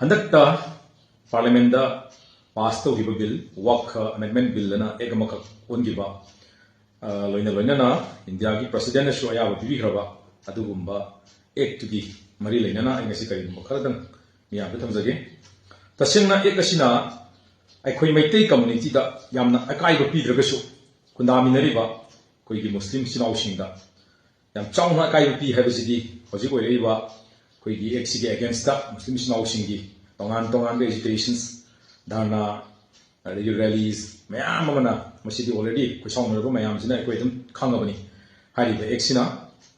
हंदकता parliament दा पास तौगिबा bill वक amendment bill ना एक अमक ओनगिबा लोइना इंडिया की प्रेसिडेंट सु अयाब पिबिखरबा अदुगुंबा एक्ट की मरी लेना ऐसी कई खरदंग मियाम थमजगे तसेंना एक असिना अखोई मैतै कम्युनिटी दा यामना अकाइबा पीद्रगसु खुंदामिनरिबा कोई मुस्लिम सिनाउसिंगदा याम चाउना अकाइबा पी हैबसिदी हजिक ओइरैबा कोई एक्ट की अगेंस्ट दा मुस्लिम सिनाउसिंगी तोंगान तोंगान बे एजुकेशंस धारना रैलीज मैम मना मसिदी ऑलरेडी कोई साउनरबा मैम सिना कोई दम खांगबनी हारिबा एक्ट सिना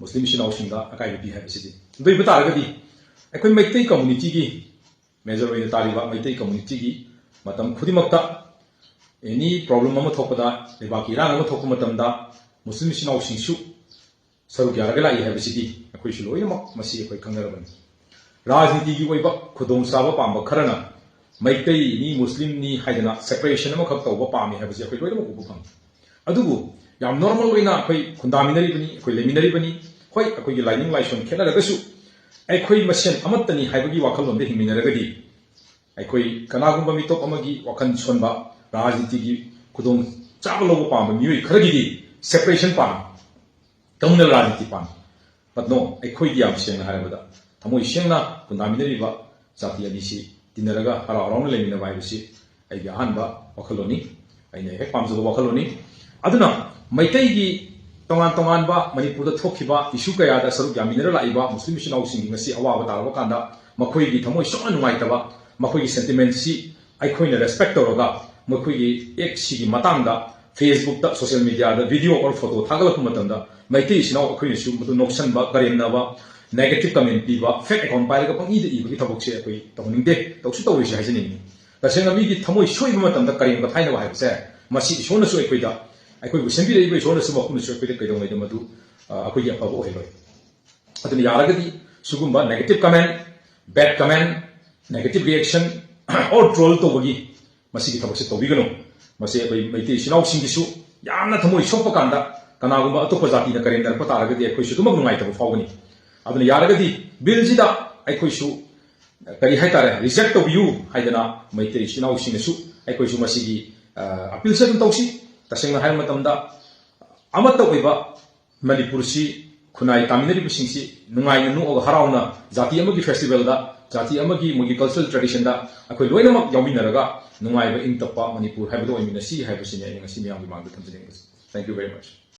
मुस्लिम सिनाउसिंगदा अकाइबा पी हैबसिदी दोइ बतारगदी अखोई मैतै कम्युनिटी की मेजर ओइना तारिबा मैतै कम्युनिटी की मतम खुदिमक्ता एनी प्रॉब्लम अमा थोपदा लेबाकी रांग अमा थोप मतमदा मुस्लिम सिनाउसिंगसु सरुक यारगा लाई हैबसिदी अखोई लोइनमक मसी अखोई खंगरबनी राजनीति की ओइबा खुदोंग साबा पांबा खरना मैतै नि मुस्लिम नि हाइदना सेपरेशन अमा खक तौबा पामी हैबसि अखोई लोइनमक उबु फंग अदुबु याम नॉर्मल ओइना अखोई खुंदामिनरिबनी अखोई लेमिनरिबनी होय अखोई लाइनिंग लाइसन खेलरगसु अखोई मसेन अमत्तनी हाइबगी वाखललोंदे हिमिनरगदी अखोई कनागुंबा मिटोप अमगी वाखन सोनबा राजनीति की खुदोंग चाबा लोबा पांबा मियोय खरगिदी सेपरेशन पाम कम्युनल राजनीति पाम पदनो अखोई याम सेंगना हारबदा थमोई सेंगना खुंदामिनरिबा जाति अनिसी तिनरगा हरावरावना लेमिनबा हाइबसि अइगी अहानबा वाखलोनी अइने हेक पामजबा वाखलोनी अदुना मैतैगी तोंगान तोंगानबा मणिपुरदा थोखिबा इशू कयादा सरुक यामिनरा लाइबा मुस्लिम सिनाउसिंगी ngasi अवाबा तारबा कांदा मखोइगी थमोइ सोना नुंगाइतबा मखोइगी सेंटिमेंट सी अइखोइना रेस्पेक्ट तौरगा मखोइगी एक सिगी मतांगदा फेसबुक दा सोशल मीडिया दा वीडियो और फोटो थागलप मतंदा मैतै सिनाउ अखोइना सु मदु नोक्सनबा करेमनाबा नेगेटिव कमेंट पीबा फेक अकाउंट पाइरगा पंगीदा इबगी थबोकसे अखोइ तौनिंगदे तौसु तौरिसे हाइजनिंग तसेंगा मीगी थमोइ सोइबा मतंदा करेमगा थाइनबा हाइबसे मसी सोनसु अखोइदा अखोइबु सेंबिरैबा सोनसु मखुनसु अखोइदा कैदोंगैदा मदु अखोइगी अफबा ओइलोइ अदुना यारगदी सुगुंबा negative comment bad comment negative reaction और ट्रोल तौबगी मसीगी थबोकसे तौबिगनो मसे अखोइ मैतै सिनाउसिंगिसु यामना थमोइ सोपा कांदा कनागुंबा अतोपा जातिना करेमदरपा तारगदी अखोइसु दुमक नुंगाइतबा फावगनी अदुना यारगदी बिलजिदा अखोइसु करी हाइतारे रिजेक्ट तौबियु हाइदना मैतै सिनाउसिंगसु अखोइसु मसीगी अपील से तौसी तसेंगना हाइ मतमदा अमत्ता ओइबा मणिपुरसी खुनाइ तामिनरिबसिंगसी नुंगाइना नुअग हराउना जाति अमगी फेस्टिवल दा जाति अमगी मुगी कल्चरल ट्रेडिशन दा अखोइ लोइनमक याउमिनरगा नुंगाइबा इंतप्पा मणिपुर हाइबदो ओइमिनसी हाइबसिने ngasi miyamgi mangda thamjinengबस थैंक यू वेरी मच